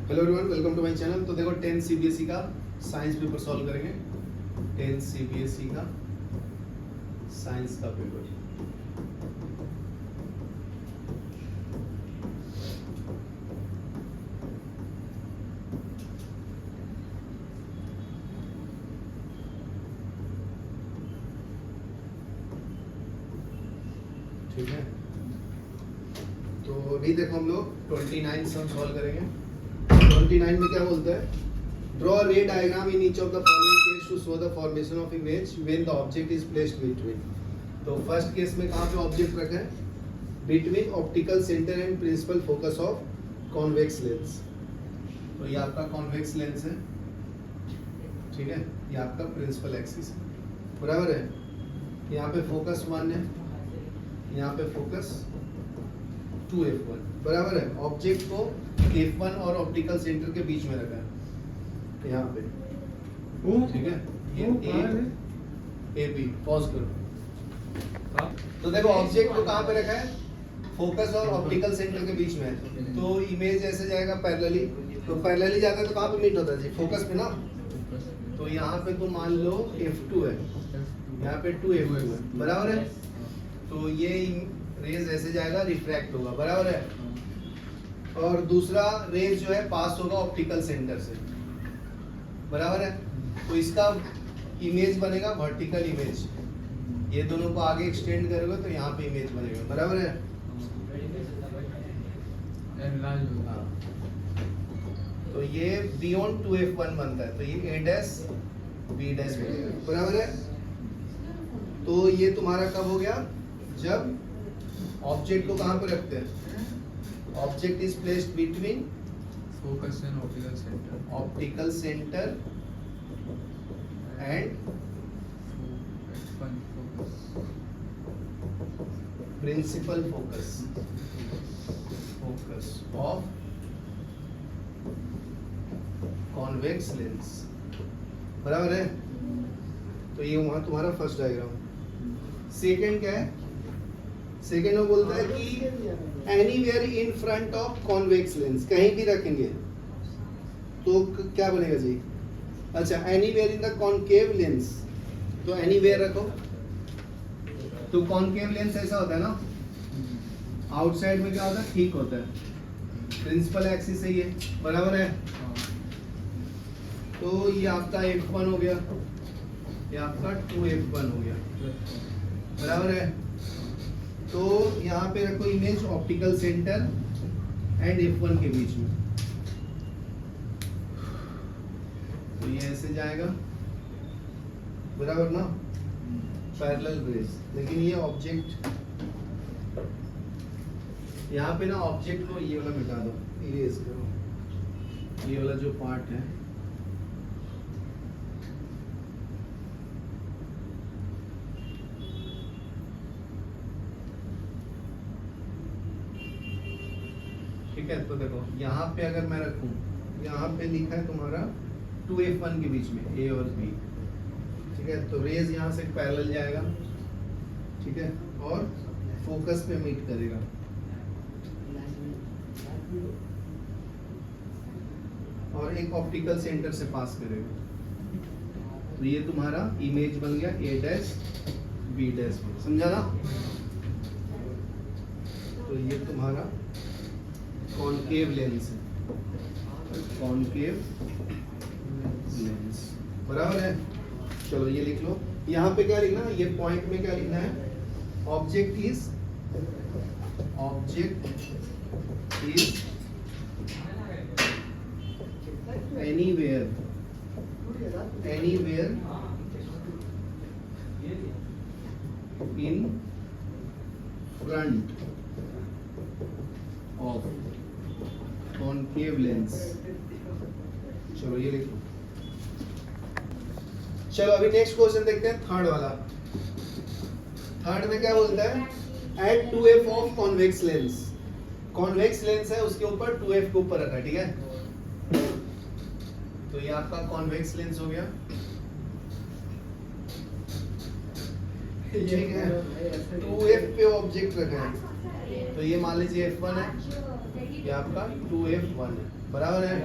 Hello everyone, welcome to my channel. तो देखो 10 CBSE का साइंस पेपर सॉल्व करेंगे। 10 सीबीएसई का साइंस का पेपर। ठीक है, तो अभी देखो हम लोग 29 सम सॉल्व करेंगे। 29 में क्या बोलता है? Draw ray diagram in each of the following case to show the formation of image when the object is placed between. तो फर्स्ट केस में कहाँ पे ऑब्जेक्ट रखा है? Between optical centre and principal focus of convex lens. तो ये आपका convex lens है, ठीक है, ये आपका प्रिंसिपल एक्सिस है, बराबर है। यहाँ पे फोकस 1 है, यहाँ पे फोकस 2f1, बराबर है। ऑब्जेक्ट को f1 और ऑप्टिकल सेंटर के बीच में रखा है यहाँ पे, ठीक है। ये ए बी, पॉज करो। तो देखो ऑब्जेक्ट को कहाँ पे रखा है? फोकस और ऑप्टिकल सेंटर के बीच में है। तो इमेज ऐसे जाएगा पैरेलली, तो पैरेलली जाता है तो कहाँ पे मीट होता है जी? फोकस पे ना। तो यहाँ पे तो मान लो f2 है, यहाँ पे 2f2 है, बराबर है। तो ये रेज ऐसे जाएगा, रिफ्रैक्ट होगा, बराबर है। और दूसरा रेज जो है पास होगा ऑप्टिकल सेंटर से, बराबर है। तो इसका इमेज बनेगा वर्टिकल इमेज। ये दोनों को आगे एक्सटेंड करोगे तो यहाँ पे इमेज बनेगा, बराबर है। हाँ। तो ये बियॉन्ड 2f1 बनता है, तो ये a डैश b डैश बनेगा, बराबर है। तो ये तुम्हारा कब हो गया? जब ऑब्जेक्ट को कहाँ पे रखते हैं? Object is placed between focus and optical center and focus principal focus of convex lens, बराबर है। तो ये वहां तुम्हारा फर्स्ट डायग्राम। सेकंड क्या है? सेकंड में बोलता है कि anywhere in front of convex lens, कहीं भी रखेंगे तो क्या बनेगा जी? अच्छा, anywhere in the concave lens, तो एनीवेयर रखो। तो कॉनकेव लेंस ऐसा होता है ना, आउटसाइड में क्या होता है? ठीक होता है, प्रिंसिपल एक्सिस है ये, बराबर है। तो ये आपका f1 हो गया, ये आपका 2f1 हो गया, बराबर है। तो यहाँ पे रखो image optical centre and f1 के बीच में। तो ये ऐसे जाएगा, बराबर ना, पैरेलल रेज। लेकिन ये ऑब्जेक्ट यहाँ पे ना, ऑब्जेक्ट को ये वाला मिटा दो, इरेज करो, ये वाला जो पार्ट है। ठीक है, तो देखो यहाँ पे अगर मैं रखूं, यहाँ पे लिखा है तुम्हारा 2f1 के बीच में a और b, ठीक है। तो रेज यहाँ से पैरेलल जाएगा, ठीक है, और फोकस पे मीट करेगा। और एक ऑप्टिकल सेंटर से पास करेगा। तो ये तुम्हारा इमेज बन गया a डैश b डैश, समझा ना? तो ये तुम्हारा कॉनकेव लेंस है, कॉनकेव लेंस, बराबर है। चलो ये लिख लो। यहाँ पे क्या लिखना है? ये पॉइंट में क्या लिखना है? Object is anywhere in front of concave lens. चलो ये लिखो। चलो अभी नेक्स्ट क्वेश्चन देखते हैं, थर्ड वाला। थर्ड में क्या बोलता है? At 2f of convex lens. Convex lens है, उसके ऊपर 2f के ऊपर रखा है, ठीक है। तो ये आपका कॉन्वेक्स लेंस हो गया, ठीक है। 2f पे ऑब्जेक्ट रखा है, तो ये मान लीजिए F1 है, ये आपका 2F1 है, बराबर है।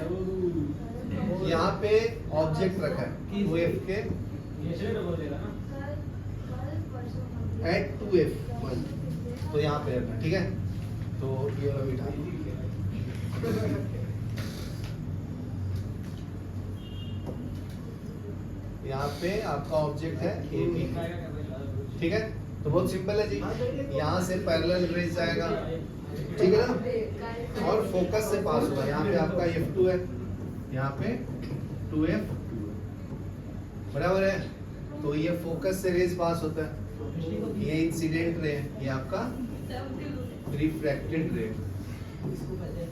यहाँ पे ऑब्जेक्ट रखा है 2F के एट 2F1, तो यहाँ पे रखना, ठीक है। तो ये वाला बिठा दो। यहाँ पे आपका ऑब्जेक्ट है AB, ठीक है। तो बहुत सिंपल है जी, यहाँ से पैरेलल रेज जाएगा, ठीक है ना, और फोकस से पास हुआ। यहाँ पे आपका F2 है, यहाँ पे 2F2, बराबर है। तो ये फोकस से रेज पास होता है, ये इंसिडेंट रे, ये आपका रिफ्रैक्टेड रे,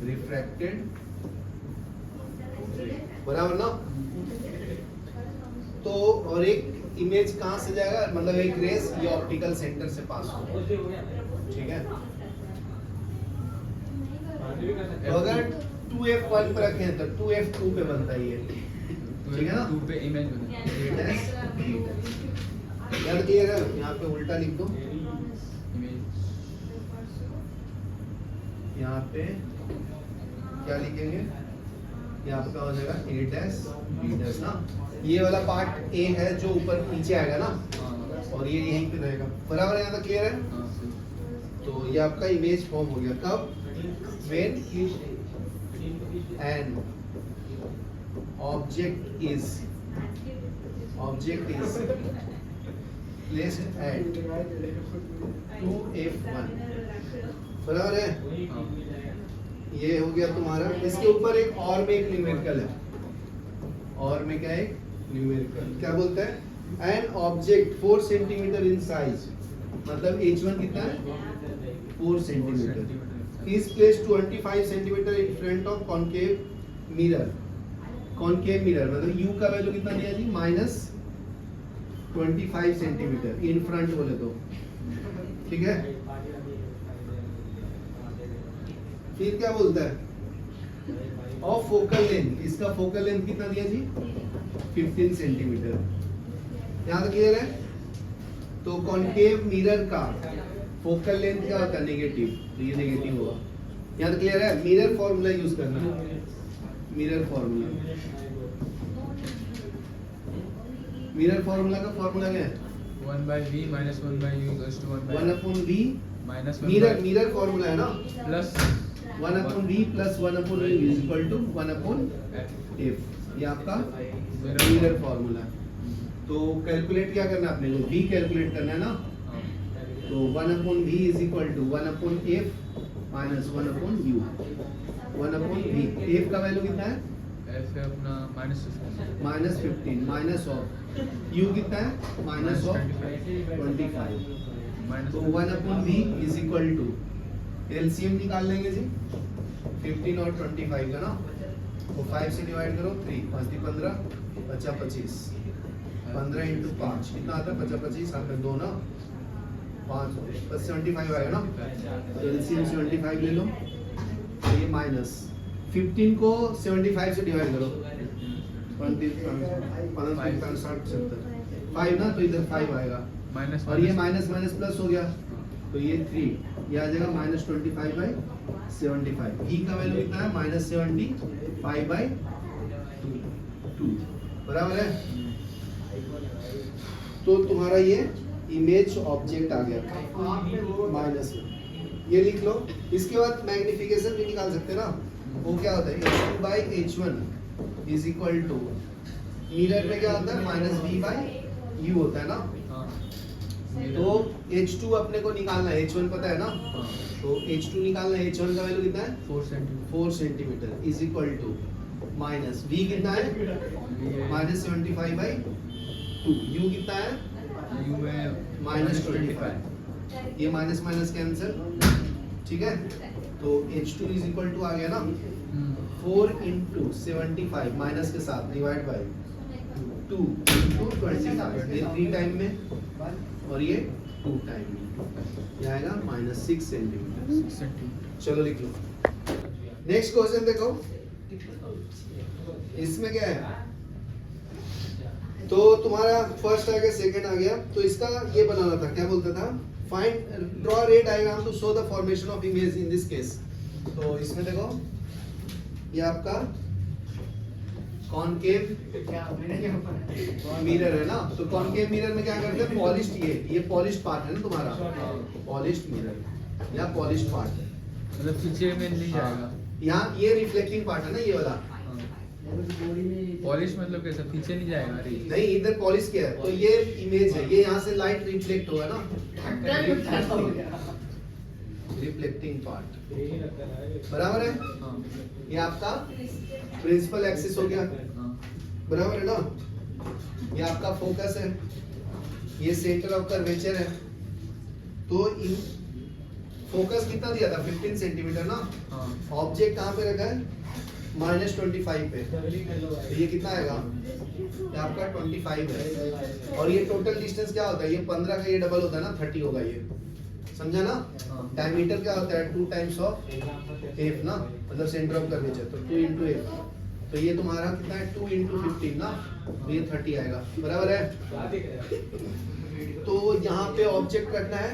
रिफ्रैक्टेड, बराबर ना। तो और एक इमेज कहाँ से जाएगा, मतलब एक रेस ये ऑप्टिकल सेंटर से पास होगा, ठीक है। तो अगर 2F1 पे रखें तो 2F2 पे बनता है ये, ठीक है ना। 2 पे इमेज बनेगी। याद कीजिएगा, यहाँ पे उल्टा लिख दो, इमेज यहाँ पे क्या लिखेंगे, ये आपका हो जाएगा A डैश B डैश ना। ये वाला पार्ट A है जो ऊपर नीचे आएगा ना, और ये यहीं पे रहेगा, बराबर है। यहाँ तक क्लियर है। तो ये आपका इमेज फॉर्म हो गया कब, when an object is placed at 2F1, बराबर है। ये हो गया तुम्हारा। इसके ऊपर एक और में एक न्यूमेरिकल है, और में क्या है, न्यूमेरिकल क्या बोलता है, an object 4 centimetre in size, मतलब H1 कितना है 4 centimetre, is placed 25 centimetre in front of concave mirror. Concave mirror मतलब U का वैल्यू कितना दिया जी, -25 सेंटीमीटर इन फ्रंट बोले तो, ठीक है। फिर क्या बोलता है, ऑफ फोकल लेंथ, इसका फोकल लेंथ कितना दिया जी 15 सेंटीमीटर। यहाँ तक क्लियर है। तो कॉनकेव मिरर का फोकल लेंथ क्या होता है, नेगेटिव, तो ये नेगेटिव होगा। यहाँ तक क्लियर है। मिरर फॉर्मूला यूज करना, मिरर फॉर्मूला, मिरर फॉर्मूला का फॉर्मूला क्या है, 1/v minus 1/u equals to 1/v minus mirror formula है ना, plus 1/v plus 1/u is equal to 1/f, ये आपका मिरर फॉर्मूला है। तो कैलकुलेट क्या करना है अपने को, v कैलकुलेट करना है ना। तो 1/v is equal to 1/f minus 1/u, 1/v, f का वैल्यू कितना है, f है अपना -15 माइनस ऑफ u कितना है -25, तो 1/v is equal to LCM निकाल लेंगे जी 15 और 25 का ना। तो 5 से डिवाइड करो, 3 5 × 15 बचा 25, 15 × 5 कितना आता है, बचा 25, यहाँ पे 2 ना 5 बस 75 आएगा ना। तो एलसीएम 75 ले लो, तो ये माइनस 15 को 75 से डिवाइड करो, 5 ना, तो इधर 5 आएगा, और ये माइनस माइनस प्लस हो गया, तो ये 3, ये आ जाएगा -25/75। ई का वैल्यू कितना है, -75/2, बराबर है। तो तुम्हारा ये इमेज ऑब्जेक्ट आ गया माइनस में, ये लिख लो। इसके बाद मैग्निफिकेशन भी निकाल सकते हैं ना, वो क्या होता है, H2/H1 is equal to, mirror में क्या होता है -v/u होता है ना। तो H2 अपने को निकालना है, H1 पता है ना, तो H2 निकालना है। H1 का वैल्यू कितना है 4 centimetre is equal to minus v कितना है -75/2, u कितना है u है -25, ये माइनस माइनस कैंसिल, ठीक है। तो H2 इज इक्वल टू आ गया ना 4 × 75 माइनस के साथ डिवाइड बाय 2 × 25, ये 3 टाइम में और ये 2 टाइम में, ये आएगा -6 सेंटीमीटर। चलो लिख लो। नेक्स्ट क्वेश्चन देखो, इसमें क्या है, तो तुम्हारा फर्स्ट आ गया, सेकंड आ गया, तो इसका ये बनाना था, क्या बोलता था, find draw ray diagram to show the formation of image in this case. तो इसमें देखो ये आपका कॉनकेव मिरर है ना, तो कॉनकेव मिरर में क्या करते हैं, पॉलिश्ड, ये पॉलिश्ड पार्ट है ना तुम्हारा, पॉलिश्ड मिरर या पॉलिश्ड पार्ट, मतलब पीछे में नहीं जाएगा। यहाँ ये रिफ्लेक्टिंग पार्ट है ना, ये वाला पॉलिश मतलब कैसा, पीछे नहीं जाएगा। अरे नहीं, इधर पॉलिश किया है, तो ये इमेज है, ये यहाँ से लाइट रिफ्लेक्ट होगा ना, रिफ्लेक्टिंग पार्ट, बराबर है। हाँ ये आपका प्रिंसिपल एक्सिस हो गया, हाँ बराबर है ना। ये आपका फोकस है, ये सेंटर ऑफ कर्वेचर है। तो इन फोकस कितना दिया था, 15 सेंटीमीटर ना। हाँ ऑब्जेक्ट कहाँ पे रखा है, -25 पे, तो ये कितना आएगा, ये आपका 25 है। और ये टोटल डिस्टेंस क्या होता है, ये 15 का ये डबल होता है ना, 30 होगा ये, समझा ना। हाँ। डायमीटर क्या होता है, 2 टाइम्स ऑफ एफ ना, मतलब सेंटर ऑफ कर्वेचर, तो 2 इंटू एफ, तो ये तुम्हारा कितना है, 2 इंटू 15 ना, तो ये 30 आएगा, बराबर है। तो यहाँ पे ऑब्जेक्ट रखना है,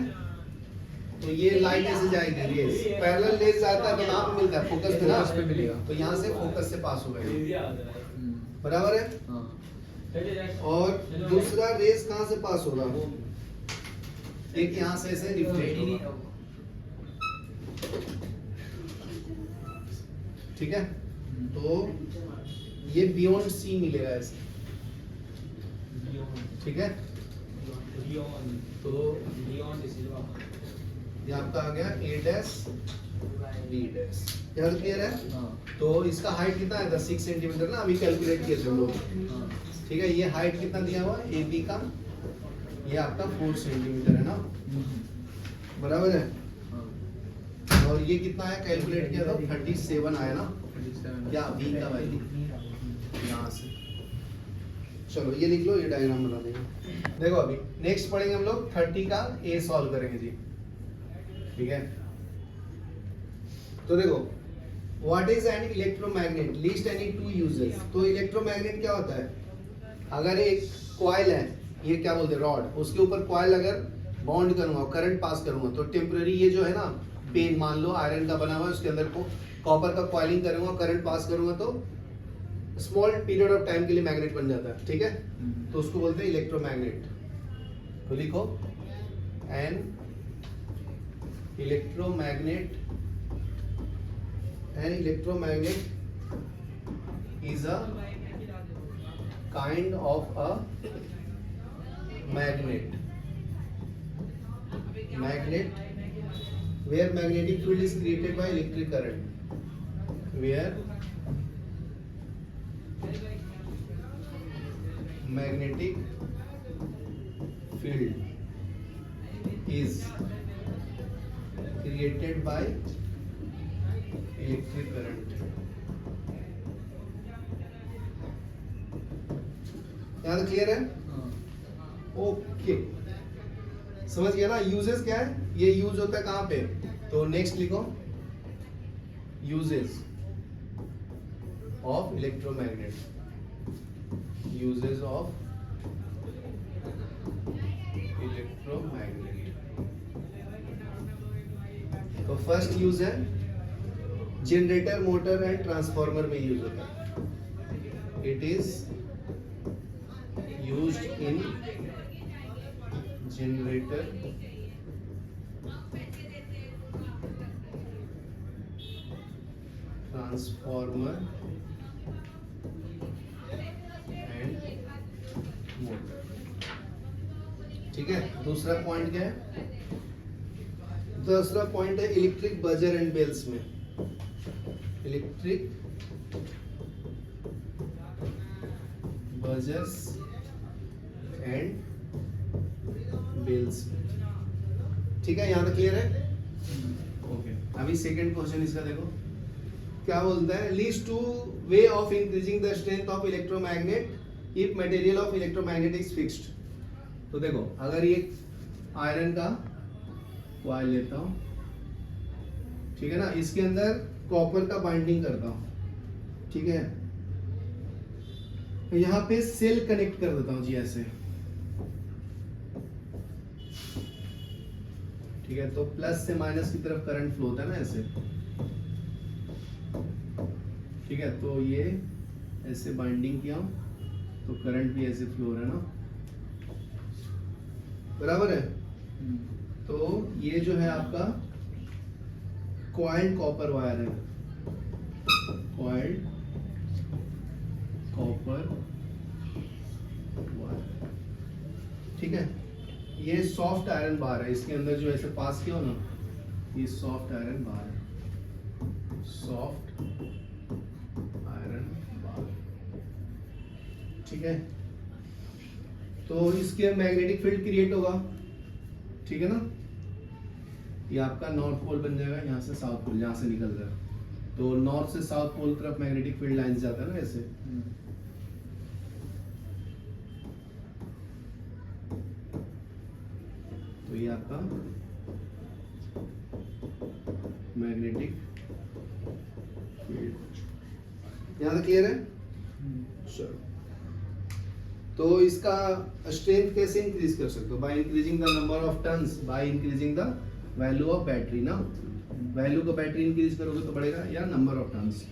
तो ये लाइट ऐसे जाएगी, रेस पैरेलल रेस जाता है, तो कहाँ पे मिलता है, फोकस पे ना, फोकस पे मिलेगा। तो यहाँ से फोकस से पास होगा ये, हम्म, बराबर है। हाँ और दूसरा रेस कहाँ से पास होगा, एक यहाँ से ऐसे रिफ्लेक्ट होगा, ठीक है। तो ये बियॉन्ड सी मिलेगा ऐसे, ठीक है। तो ये आपका आ गया A डैश B डैश, यार क्लियर है। हाँ तो इसका हाइट कितना है, 6 सेंटीमीटर ना, अभी कैलकुलेट किए थे हम लोग, हाँ ठीक है। ये हाइट कितना दिया हुआ है AB का, ये आपका 4 सेंटीमीटर है ना, बराबर है। हाँ और ये कितना है, कैलकुलेट किया था 37 आया ना, 37 क्या B का वैल्यू यहाँ से। चलो ये लिख लो, ये डायग्राम बना देंगे। देखो अभी नेक्स्ट पढ़ेंगे हम लोग 30 का A सॉल्व करेंगे जी, ठीक है। तो देखो what is an electromagnet, list any 2 uses. तो इलेक्ट्रोमैग्नेट क्या होता है, अगर एक कॉइल है, ये क्या बोलते हैं, रॉड, उसके ऊपर कॉइल अगर बाउंड करूंगा, करंट पास करूंगा, तो टेम्पररी ये जो है ना पेन, मान लो आयरन का बना हुआ है, उसके अंदर को कॉपर का कॉइलिंग करूंगा, करंट पास करूंगा, तो स्मॉल पीरियड ऑफ टाइम के लिए मैग्नेट बन जाता है, ठीक है। तो उसको बोलते हैं इलेक्ट्रोमैग्नेट। तो लिखो an electromagnet, an electromagnet is a kind of a magnet where magnetic field is created by electric current, where magnetic field is created by electric current। यहाँ तक क्लियर है, ओके, समझ गया ना। यूजेस क्या है, ये यूज होता है कहाँ पे, तो नेक्स्ट लिखो uses of electromagnet, uses of electromagnet. तो फर्स्ट यूज है जनरेटर, मोटर एंड ट्रांसफार्मर में यूज होता है। It is used in generator, transformer and motor, ठीक है। दूसरा पॉइंट क्या है, दूसरा पॉइंट है इलेक्ट्रिक बजर एंड बेल्स में, इलेक्ट्रिक बजर्स एंड बेल्स, ठीक है। यहाँ तक क्लियर है, ओके। अभी सेकंड क्वेश्चन इसका देखो क्या बोलता है, list 2 way of increasing the strength of electromagnet if material of electromagnet is fixed. तो देखो अगर ये आयरन का कॉइल लेता हूं, ठीक है ना, इसके अंदर कॉपर का बाइंडिंग करता हूं, ठीक है, तो यहाँ पे सेल कनेक्ट कर देता हूं जी ऐसे, ठीक है, तो प्लस से माइनस की तरफ करंट फ्लो होता है ना ऐसे, ठीक है, तो ये ऐसे बाइंडिंग किया तो करंट भी ऐसे फ्लो हो रहा है ना, बराबर है। तो ये जो है आपका कॉइल्ड कॉपर वायर है, कॉइल्ड कॉपर वायर, ठीक है। ये सॉफ्ट आयरन बार है, इसके अंदर जो ऐसे पास किया हो ना, ये सॉफ्ट आयरन बार है, सॉफ्ट आयरन बार, ठीक है। तो इसके मैग्नेटिक फील्ड क्रिएट होगा, ठीक है ना। ये आपका नॉर्थ पोल बन जाएगा, यहाँ से साउथ पोल, यहाँ से निकल रहा है, तो नॉर्थ से साउथ पोल तरफ मैग्नेटिक फील्ड लाइंस जाता है ना ऐसे। तो ये आपका मैग्नेटिक फील्ड, यहाँ तक क्लियर है। चलो, तो इसका स्ट्रेंथ कैसे इंक्रीज कर सकते हो? By increasing the number of turns, by increasing the value of battery ना, वैल्यू का बैटरी इंक्रीज करोगे तो बढ़ेगा, या नंबर ऑफ टर्न्स।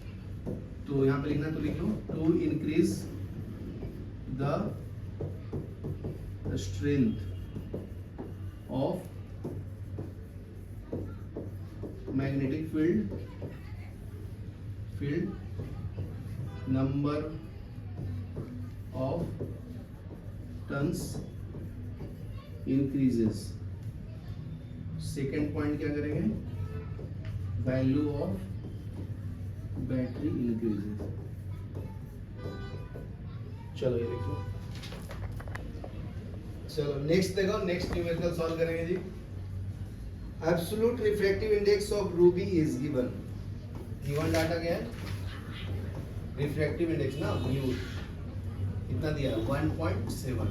तो यहाँ पे लिखना तो लिख लो, to increase the strength of magnetic field number of turns increases. Second point क्या करेंगे, वैल्यू ऑफ बैटरी इंक्रीजेस। चलो ये लिखो। चलो नेक्स्ट देखो, नेक्स्ट न्यूमेरिकल सॉल्व करेंगे जी। Absolute refractive index of ruby is given, given data क्या है, रिफ्रैक्टिव इंडेक्स ना, म्यू कितना दिया, 1.7।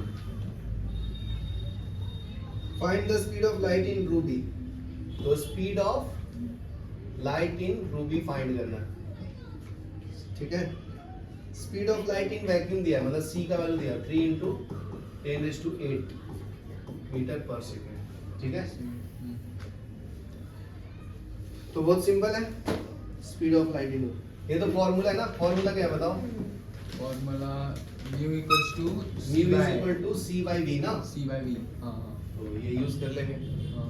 Find the speed of light in ruby, तो speed of light in ruby find करना, ठीक है। Speed of light in vacuum दिया, मतलब सी का वैल्यू दिया 3 × 10⁸ मीटर पर सेकेंड, ठीक है। तो बहुत सिंपल है, स्पीड ऑफ लाइट इन, ये तो फॉर्मूला है ना, फॉर्मूला क्या है बताओ, formula mu equals to mu is equal to c by v ना, c by v। हाँ हाँ तो ये यूज कर लेंगे। हाँ,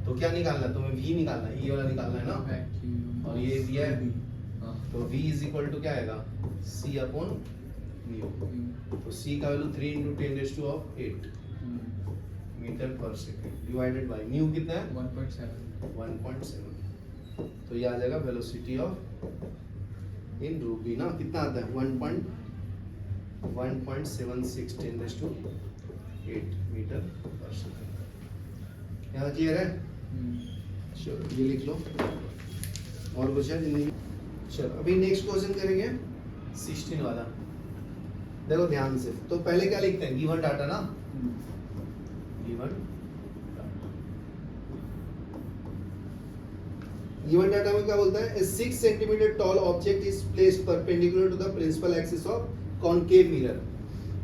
तो क्या निकालना है तुम्हें, v निकालना है, ये वाला निकालना है ना, vacuum और ये दिया है, हाँ, तो v इज इक्वल टू क्या आएगा, c अपॉन म्यू। तो c का वैल्यू 3 × 10⁸ मीटर पर सेकंड डिवाइडेड बाय म्यू कितना है, 1.7। तो ये आ जाएगा वेलोसिटी ऑफ इन रूबी ना, कितना आता है 1.76 10⁸ मीटर पर सेकंड। यहाँ क्लियर है। चलो ये लिख लो, और कुछ है जिंदगी। चलो अभी नेक्स्ट क्वेश्चन करेंगे 16 वाला, देखो ध्यान से। तो पहले क्या लिखते हैं, गिवन डाटा ना, गिवन डाटा में क्या बोलता है, 6 centimetre tall object is placed perpendicular to the principal axis of concave mirror.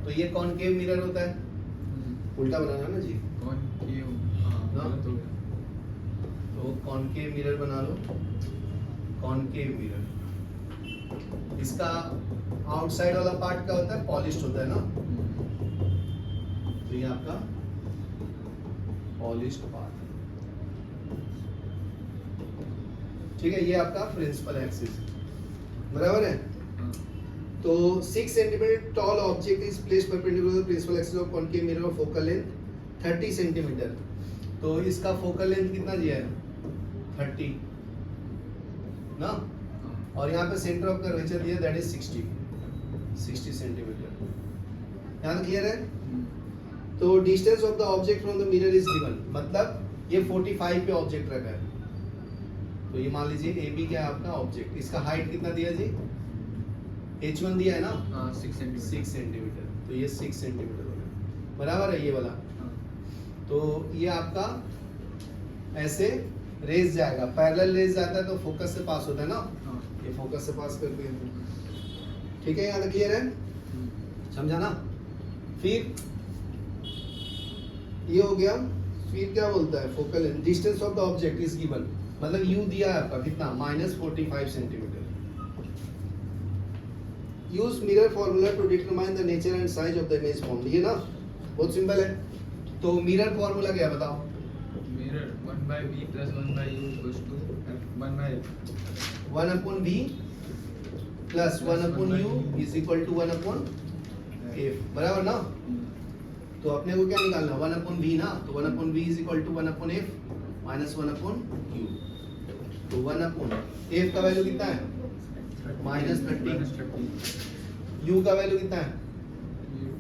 तो ये कॉनकेव मिरर होता है, उल्टा बनाना ना जी, concave, हाँ, हाँ? गलत हो गया। तो कॉनकेव मिरर बना लो, कॉनकेव मिरर। इसका आउटसाइड वाला पार्ट क्या होता है, पॉलिश्ड होता है ना, तो ये आपका पॉलिश्ड पार्ट, ठीक है। ये आपका प्रिंसिपल एक्सिस, बराबर है। हाँ, तो 6 centimetre tall object is placed perpendicular to principal axis of concave mirror of focal length 30 centimetre. तो इसका फोकल लेंथ कितना दिया है, 30 ना, हाँ, और यहाँ पे सेंटर ऑफ कर्वेचर दिया दैट इज 60 सेंटीमीटर। यहाँ तक क्लियर है। तो distance of the object from the mirror is given, मतलब ये 45 पे ऑब्जेक्ट रखा है, तो ये मान लीजिए ए बी क्या है आपका ऑब्जेक्ट, इसका हाइट कितना दिया जी, h1 दिया है ना, हाँ, 6 सेंटीमीटर। 6 सेंटीमीटर, तो ये 6 सेंटीमीटर हो गया, बराबर है ये वाला। हाँ, तो ये आपका ऐसे रेस जाएगा, पैरेलल रेस जाता है तो फोकस से पास होता है ना, हाँ, ये फोकस से पास करते हैं, ठीक है। यहाँ तक क्लियर है, समझा ना। फिर ये हो गया फिर क्या बोलता है focal length distance of the object is given मतलब यू दिया है आपका कितना -45 centimetre use mirror formula to determine the nature and size of the image form ये ना बहुत सिंपल है तो मिरर फॉर्मूला क्या है बताओ Mirror 1/v plus 1/u equals to 1/f. 1/v plus 1/u is equal to 1/f बराबर ना तो अपने को क्या निकालना 1/v ना तो 1/v is equal to 1/f minus 1/u तो 1/f का वैल्यू कितना है -30 u का वैल्यू कितना है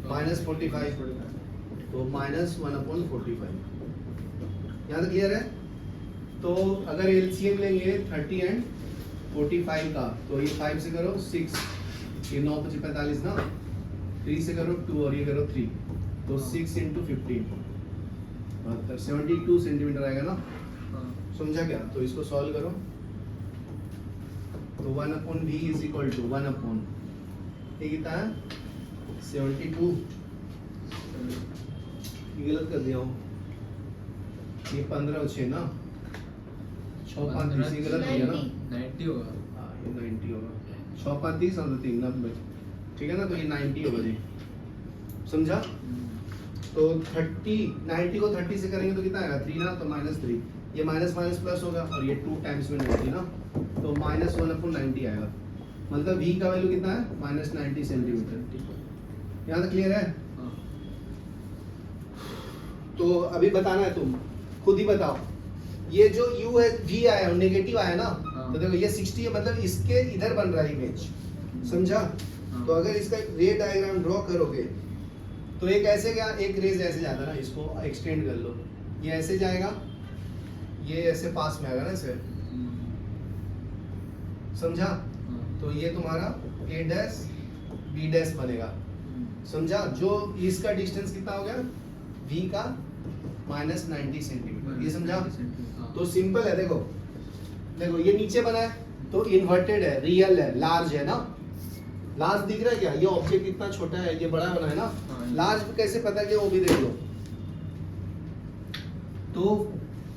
-45 तो -1/45 यहाँ तक क्लियर है तो अगर एलसीएम लेंगे 30 एंड 45 का तो ये 5 से करो 6 ये 9 × 45 ना 3 से करो 2 और ये करो 3 तो 6 × 15 72 सेंटीमीटर आएगा ना समझा क्या तो इसको सॉल्व करो तो 1/v is equal to 1/, ये कितना है 72 ये गलत कर दिया हूँ ये 15 और 6 ना 6 5 30 गलत हो गया ना 90 होगा हाँ ये 90 होगा 6 5 30 और 3 90 ठीक है ना तो ये 90 होगा जी समझा तो 90 को 30 से करेंगे तो कितना आएगा 3 ना तो -3 ये माइनस माइनस प्लस होगा और ये 2 टाइम्स में 90 ना तो -1/90 आएगा मतलब v का वैल्यू कितना है -90 सेंटीमीटर यहाँ तक क्लियर है हाँ। तो अभी बताना है तुम खुद ही बताओ ये जो u है v आया है नेगेटिव आया ना हाँ। तो देखो ये 60 है मतलब इसके इधर बन रहा है इमेज समझा हाँ। तो अगर इसका रे डायग्राम ड्रॉ करोगे तो एक ऐसे क्या एक रेज ऐसे जाता है ना इसको एक्सटेंड कर लो ये ऐसे जाएगा ये ऐसे पास में आएगा ना इसे समझा तो ये तुम्हारा a डैश b डैश बनेगा समझा जो इसका डिस्टेंस कितना हो गया v का -90 सेंटीमीटर ये समझा तो सिंपल है देखो देखो ये नीचे बना है तो इन्वर्टेड है रियल है लार्ज है ना लार्ज दिख रहा है क्या ये ऑब्जेक्ट इतना छोटा है ये बड़ा बना है ना हाँ। लार्ज कैसे पता है कि वो भी देख लो तो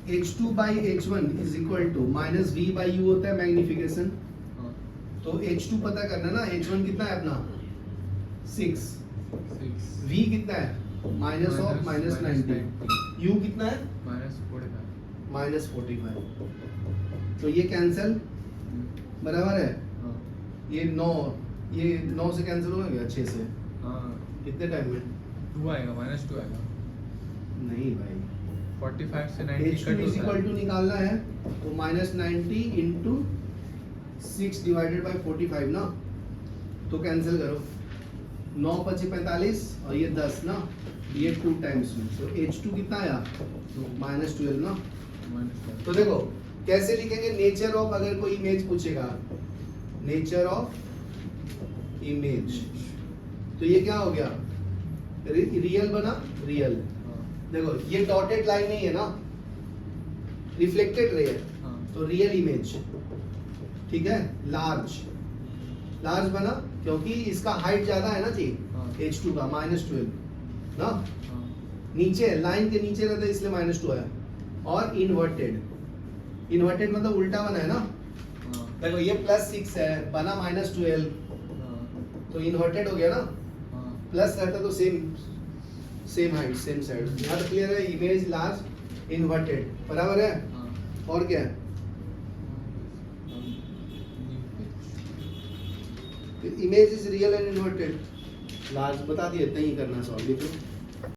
h2 by h1 is equal to -v by u होता है मैग्निफिकेशन तो h2 पता करना ना h1 कितना है अपना 6 v कितना है माइनस ऑफ -90 u कितना है -45 तो ये कैंसिल बराबर है ये 9 से कैंसिल हो गया 6 से कितने टाइम में 2 आएगा -2 आएगा नहीं भाई 45 से 90 h2 कट is होता equal है to निकालना है तो -90 into 6 divided by 45 ना तो कैंसिल करो 9 × 5 = 45 और ये 10 ना ये 2 टाइम्स में तो h2 कितना आया -12 ना तो देखो कैसे लिखेंगे नेचर ऑफ अगर कोई इमेज पूछेगा नेचर ऑफ इमेज तो ये क्या हो गया रियल बना रियल देखो ये डॉटेड लाइन नहीं है ना रिफ्लेक्टेड रे है तो रियल इमेज ठीक है लार्ज बना क्योंकि इसका हाइट ज्यादा है ना जी h2 का -12 ना नीचे लाइन के नीचे रहता है इसलिए -2 आया और इन्वर्टेड मतलब उल्टा बना है ना देखो ये +6 है बना -12 तो इन्वर्टेड हो गया ना प्लस रहता तो सेम हाइट सेम साइड यहाँ क्लियर है इमेज लार्ज इन्वर्टेड बराबर है और क्या है image is real and inverted large बता दिए इतना ही करना सॉल्व लिखो